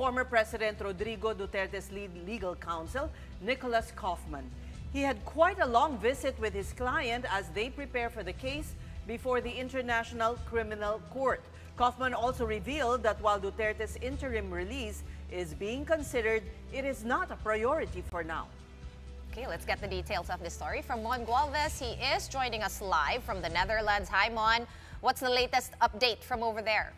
former President Rodrigo Duterte's lead legal counsel, Nicholas Kaufman. He had quite a long visit with his client as they prepare for the case before the International Criminal Court. Kaufman also revealed that while Duterte's interim release is being considered, it is not a priority for now. Okay, let's get the details of this story from Mon Gualvez. He is joining us live from the Netherlands. Hi, Mon. What's the latest update from over there?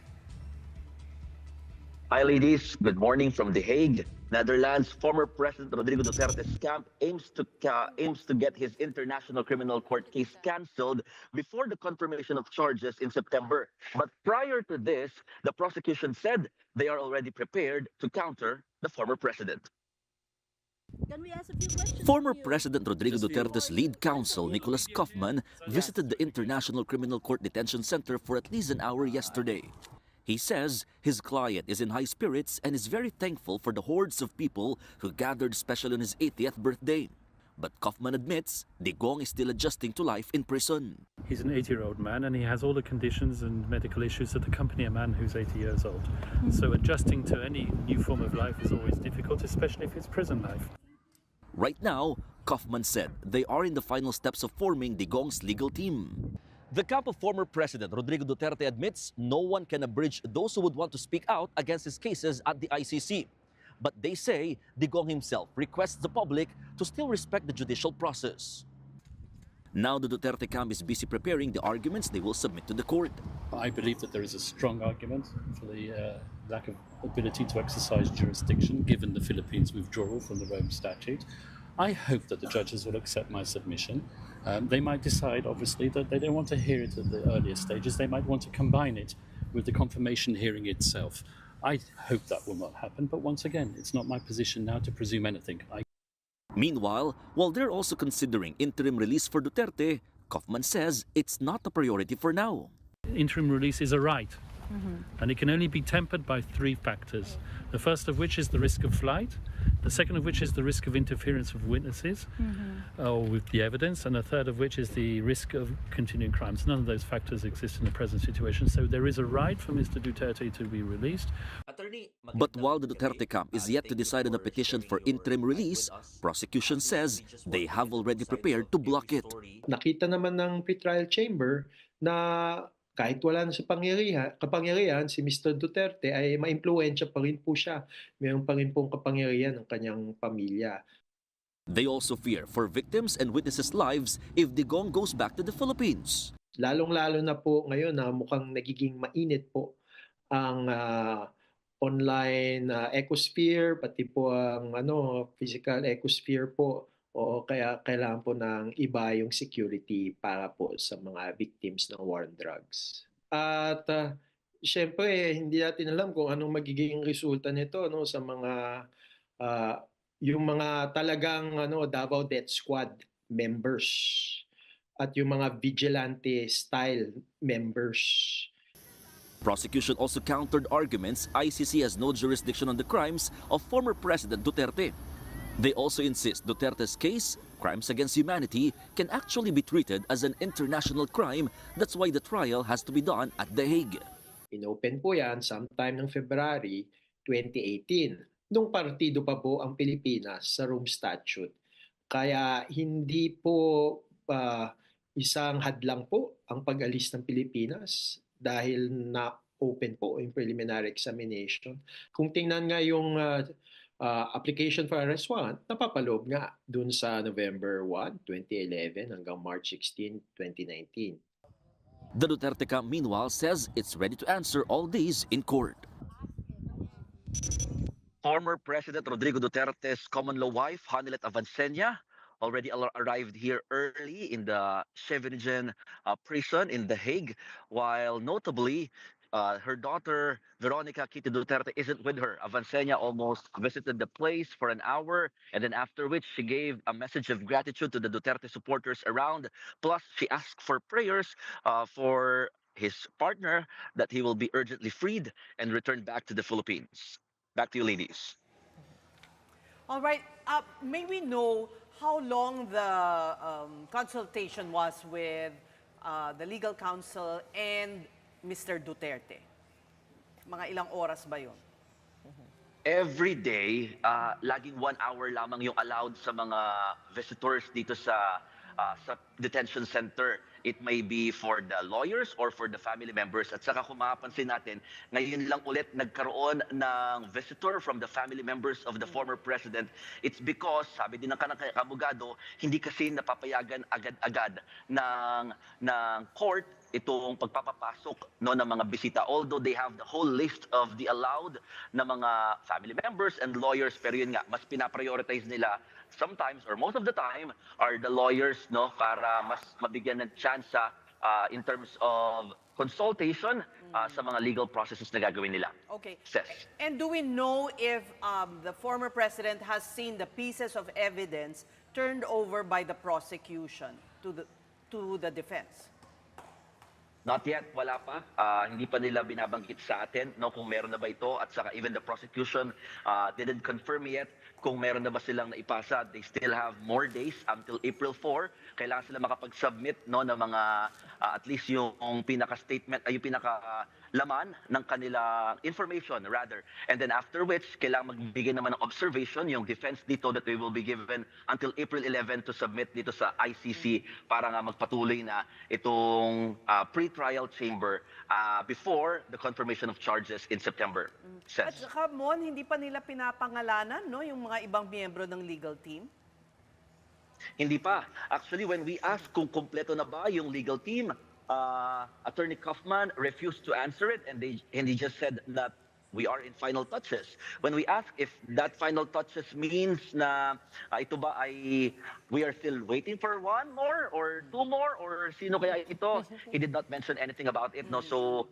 Hi, ladies. Good morning from The Hague, Netherlands. Former President Rodrigo Duterte's camp aims to get his International Criminal Court case cancelled before the confirmation of charges in September. But prior to this, the prosecution said they are already prepared to counter the former president. Can we ask a few questions? Former President Rodrigo Duterte's lead counsel, Nicholas Kaufman, visited the International Criminal Court Detention Center for at least an hour yesterday. He says his client is in high spirits and is very thankful for the hordes of people who gathered especially on his 80th birthday. But Kaufman admits Digong is still adjusting to life in prison. He's an 80-year-old man and he has all the conditions and medical issues that accompany a man who's 80 years old. So adjusting to any new form of life is always difficult, especially if it's prison life. Right now, Kaufman said they are in the final steps of forming Digong's legal team. The camp of former President Rodrigo Duterte admits no one can abridge those who would want to speak out against his cases at the ICC. But they say Digong himself requests the public to still respect the judicial process. Now the Duterte camp is busy preparing the arguments they will submit to the court. I believe that there is a strong argument for the lack of ability to exercise jurisdiction given the Philippines' withdrawal from the Rome Statute. I hope that the judges will accept my submission. They might decide, obviously, that they don't want to hear it at the earlier stages. They might want to combine it with the confirmation hearing itself. I hope that will not happen, but once again, it's not my position now to presume anything. Meanwhile, while they're also considering interim release for Duterte, Kaufman says it's not a priority for now. Interim release is a right, and it can only be tempered by three factors. The first of which is the risk of flight, the second of which is the risk of interference with witnesses or with the evidence, and the third of which is the risk of continuing crimes. None of those factors exist in the present situation, so there is a right for Mr. Duterte to be released. But while the Duterte camp is yet to decide on a petition for interim release, prosecution says they have already prepared to block it. Nakita naman ng pretrial chamber na kahit wala na sa kapangyarihan, si Mr. Duterte ay maimpluwensya pa rin po siya. Mayroon pa rin pong kapangyarihan ng kanyang pamilya. They also fear for victims and witnesses' lives if Digong goes back to the Philippines. Lalong-lalo na po ngayon na mukhang nagiging mainit po ang online ecosphere, pati po ang physical ecosphere po. O kaya kailangan po ng iba yung security para po sa mga victims ng war on drugs. At syempre, hindi natin alam kung anong magiging resulta nito sa mga yung mga talagang Davao Death Squad members at yung mga vigilante style members. Prosecution also countered arguments ICC has no jurisdiction on the crimes of former President Duterte. They also insist Duterte's case, crimes against humanity, can actually be treated as an international crime. That's why the trial has to be done at The Hague. Inopen po yan sometime ng February 2018. Nung partido pa po ang Pilipinas sa Rome Statute. Kaya hindi po isang hadlang po ang pag-alis ng Pilipinas dahil na-open po yung preliminary examination. Kung tingnan nga yung application for arrest warrant, napapaloob nga dun sa November 1, 2011 hanggang March 16, 2019. The Duterte camp meanwhile says it's ready to answer all these in court. Former President Rodrigo Duterte's common law wife, Hanilet Avancenia, already arrived here early in the Scheveningen prison in The Hague, while notably her daughter, Veronica Kitty Duterte, isn't with her. Avancenia almost visited the place for an hour, and then after which she gave a message of gratitude to the Duterte supporters around. Plus, she asked for prayers for his partner that he will be urgently freed and returned back to the Philippines. Back to you, ladies. All right. May we know how long the consultation was with the legal counsel and Mr. Duterte? Mga ilang oras ba yun? every day, laging 1 hour lamang yung allowed sa mga visitors dito sa detention center. It may be for the lawyers or for the family members. At saka kung mapapansin natin, ngayon lang ulit nagkaroon ng visitor from the family members of the former president. It's because, sabi din ng kanang abogado, hindi kasi napapayagan agad-agad ng court itong pagpapapasok no ng mga bisita, although they have the whole list of the allowed na mga family members and lawyers, pero yun nga mas pinaprioritize nila sometimes or most of the time are the lawyers no para mas mabigyan ng tsansa in terms of consultation sa mga legal processes na gagawin nila. Okay. Ses. And do we know if the former president has seen the pieces of evidence turned over by the prosecution to the defense? Not yet, wala pa. Hindi pa nila binabanggit sa atin no, kung meron na ba ito at saka even the prosecution didn't confirm yet kung meron na ba silang naipasa. They still have more days until April 4. Kailangan sila makapag-submit no, ng mga at least yung pinaka-statement, yung pinaka-laman ng kanila information rather. And then after which, kailangan magbigay naman ng observation yung defense dito that we will be given until April 11 to submit dito sa ICC para nga magpatuloy na itong pre-trial chamber before the confirmation of charges in September. At saka, Mon, hindi pa nila pinapangalanan no, yung mga ibang miyembro ng legal team? Hindi pa. Actually, when we asked kung kompleto na ba yung legal team, Attorney Kaufman refused to answer it and he just said that we are in final touches. When we ask if that final touches means na ito ba ay we are still waiting for one more or two more or sino kaya ito, he did not mention anything about it. No? So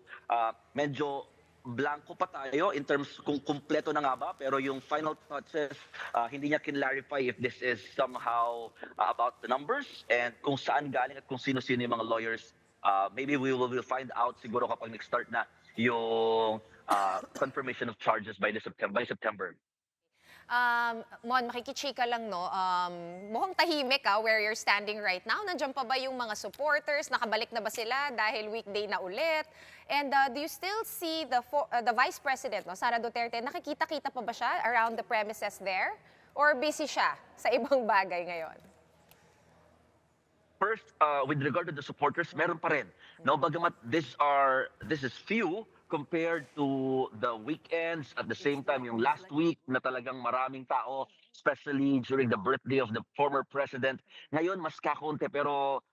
medyo blanco pa tayo in terms kung kumpleto na nga ba, pero yung final touches, hindi niya kinlarify if this is somehow about the numbers and kung saan galing at kung sino-sino yung mga lawyers. Maybe we will find out siguro kapag nag-start na yung confirmation of charges by September. Mon, makikichika lang, no? Mukhang tahimik where you're standing right now. Nandiyan pa ba yung mga supporters? Nakabalik na ba sila dahil weekday na ulit? And do you still see the Vice President, no, Sara Duterte, nakikita-kita pa ba siya around the premises there? Or busy siya sa ibang bagay ngayon? First, with regard to the supporters, meron pa rin. No, bagamat this is few compared to the weekends at the same time yung last week na talagang maraming tao, especially during the birthday of the former president. Ngayon mas kakaunti pero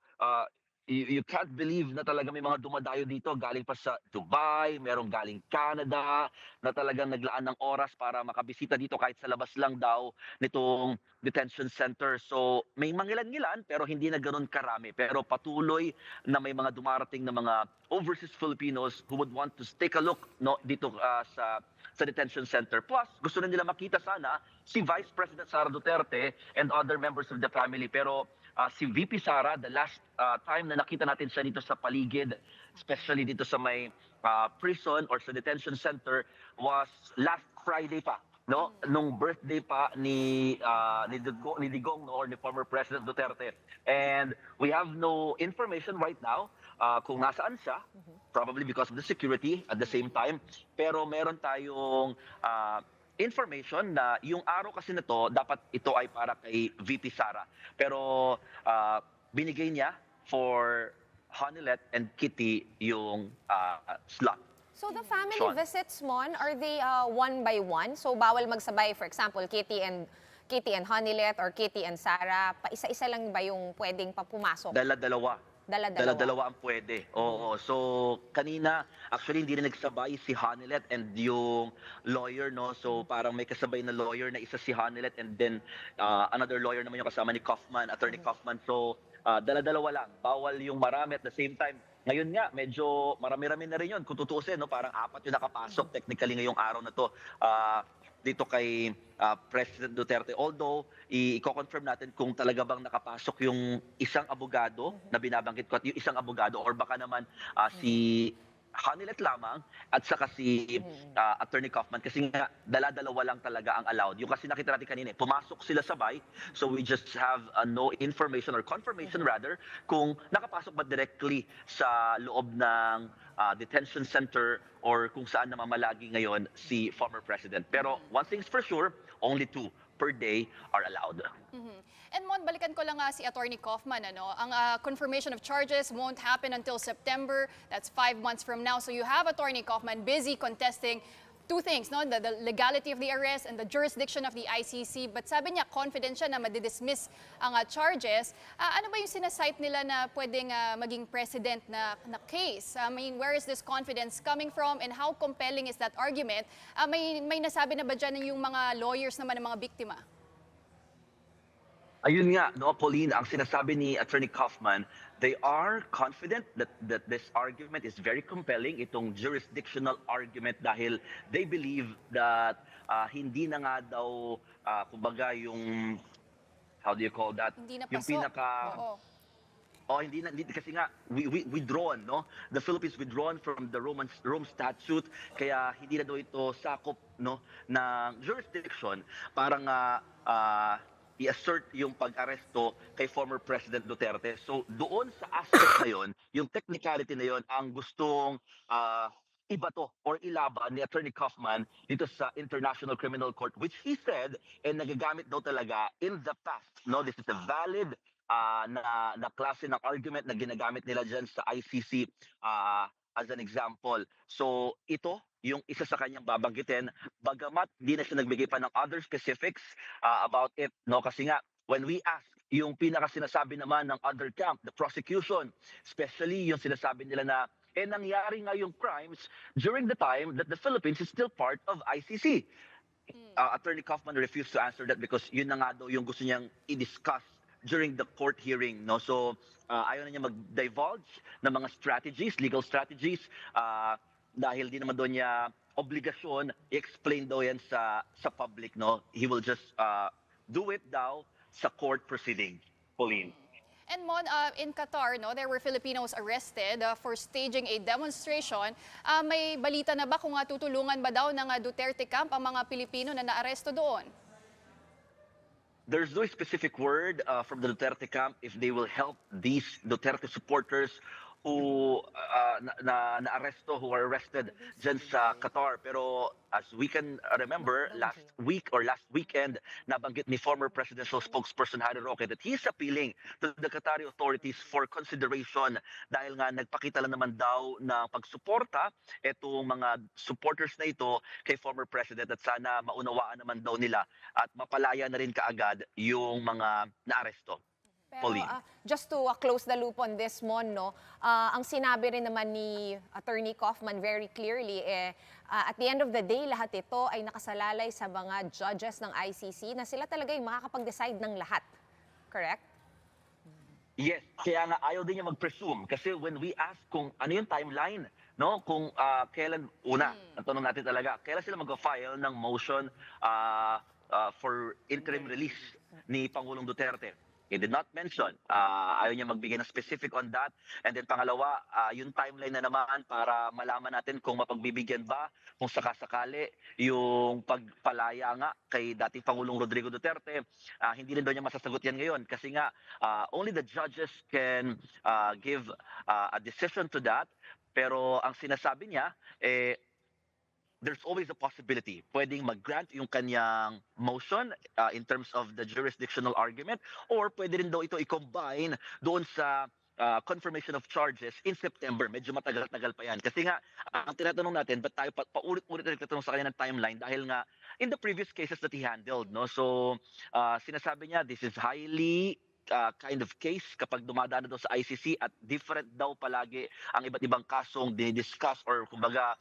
you can't believe na talaga may mga dumadayo dito galing pa sa Dubai, merong galing Canada na talagang naglaan ng oras para makabisita dito kahit sa labas lang daw nitong detention center. So may mangilan-ngilan pero hindi na ganoon karami. Pero patuloy na may mga dumarating na mga overseas Filipinos who would want to take a look no dito sa detention center. Plus, gusto na nila makita sana si Vice President Sara Duterte and other members of the family. Pero si VP Sara, the last time na nakita natin siya dito sa paligid, especially dito sa may prison or sa detention center, was last Friday pa. No, nung birthday pa ni Digong or ni former President Duterte. And we have no information right now kung nasaan siya, probably because of the security at the same time. Pero meron tayong information na yung araw kasi na to, dapat ito ay para kay VP Sara. Pero binigay niya for Hanilet and Kitty yung slot. So the family Sean. visits, Mon, are they one by one? So bawal magsabay, for example, Kitty and Hanilet or Kitty and Sara, pa-isa-isa lang ba yung pwedeng papumasok? Dala-dalawa. Dala-dalawa ang pwede. Oo. So, kanina, actually, hindi na nagsabay si Hanilet and yung lawyer, no? So, parang may kasabay na lawyer na isa si Hanilet and then another lawyer naman yung kasama ni Kaufman, Attorney Kaufman. So, dala-dalawa lang. Bawal yung marami at the same time. Ngayon nga, medyo marami-rami na rin yun. Kung tutuusin, no? Parang 4 yung nakapasok technically ngayong araw na to. Dito kay President Duterte. Although, i-confirm natin kung talaga bang nakapasok yung isang abogado na binabanggit ko at yung isang abogado or baka naman si Hanilet lamang at saka si Attorney Kaufman kasi nga dala-dalawa lang talaga ang allowed. Yung kasi nakita natin kanina, pumasok sila sabay, so we just have no information or confirmation rather kung nakapasok ba directly sa loob ng detention center or kung saan namamalagi ngayon si former president. Pero one thing's for sure, only 2 per day are allowed. And Mon, balikan ko lang si Attorney Kaufman. Ang confirmation of charges won't happen until September. That's 5 months from now. So you have Attorney Kaufman busy contesting 2 things, no? The legality of the arrest and the jurisdiction of the ICC. But sabi niya, confident siya na madidismiss ang charges. Ano ba yung sinasite nila na pwedeng maging precedent na case? I mean, where is this confidence coming from and how compelling is that argument? May nasabi na ba dyan yung mga lawyers naman ng mga biktima? Ayun nga, no, Pauline, ang sinasabi ni Attorney Kaufman, they are confident that this argument is very compelling, itong jurisdictional argument dahil they believe that hindi na nga daw, kumbaga yung, how do you call that? Hindi na Yung pasok. pinaka... Oo. hindi kasi nga we withdrawn, no? The Philippines withdrawn from the Rome Statute kaya hindi na daw ito sakop, no, ng jurisdiction para nga i-assert yung pag-aresto kay former President Duterte. So doon sa aspect na yun, yung technicality na yun, ang gustong ibato or ilaban ni Attorney Kaufman dito sa International Criminal Court, which he said nagagamit daw talaga in the past. No, this is a valid na klase ng argument na ginagamit nila dyan sa ICC as an example. So ito yung isa sa kanyang babanggitin, bagamat di na siya nagbigay pa ng other specifics about it, no? Kasi nga, when we ask yung pinaka sinasabi naman ng other camp, the prosecution, especially yung sinasabi nila na nangyari nga yung crimes during the time that the Philippines is still part of ICC. Attorney Kaufman refused to answer that because yun na nga daw yung gusto niyang i-discuss during the court hearing, no? So ayaw na niya mag-divulge ng mga strategies, legal strategies, dahil di naman doon niya obligasyon i-explain daw yan sa public, no? He will just do it daw sa court proceeding. Pauline. And Mon, in Qatar, no, there were Filipinos arrested for staging a demonstration. May balita na ba kung tutulungan ba daw ng Duterte camp ang mga Pilipino na naaresto doon? There's no specific word from the Duterte camp if they will help these Duterte supporters who na-aresto, who are arrested dyan sa Qatar. Pero as we can remember, last week or last weekend, nabanggit ni former presidential spokesperson Harry Roque that he is appealing to the Qatari authorities for consideration dahil nga nagpakita lang naman daw ng pagsuporta itong mga supporters na ito kay former president at sana maunawaan naman daw nila at mapalaya na rin kaagad yung mga naaresto. Pero just to close the loop on this, Mon, no, ang sinabi rin naman ni Attorney Kaufman very clearly, at the end of the day, lahat ito ay nakasalalay sa mga judges ng ICC na sila talaga yung makakapag-decide ng lahat. Correct? Yes, kaya nga ayaw din niya mag-presume kasi when we ask kung ano yung timeline, no, kung kailan, ang tanong natin talaga, kailan sila mag-file ng motion for interim release ni Pangulong Duterte. He did not mention. Ayaw niya magbigay ng specific on that. And then pangalawa, yung timeline na naman para malaman natin kung mapagbibigyan ba, kung sakasakali, yung pagpalaya nga kay dating Pangulong Rodrigo Duterte. Hindi rin daw niya masasagot yan ngayon kasi nga only the judges can give a decision to that. Pero ang sinasabi niya, there's always a possibility. Pwedeng mag-grant yung kanyang motion in terms of the jurisdictional argument or pwede rin daw ito i-combine doon sa confirmation of charges in September. Medyo matagal-tagal pa yan. Kasi nga, ang tinatanong natin, ba't tayo paulit-ulit na nagtatanong sa kanya ng timeline? Dahil nga, in the previous cases that he handled, no? So, sinasabi niya, this is highly kind of case kapag dumadaan na daw sa ICC at different daw palagi ang iba't ibang kasong dinidiscuss or kumbaga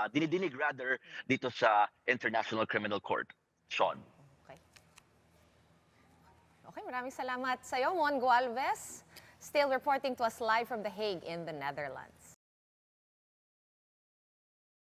dinidinig rather dito sa International Criminal Court. Sean. Okay, maraming salamat sa iyo, Mon Gualvez. Still reporting to us live from The Hague in the Netherlands.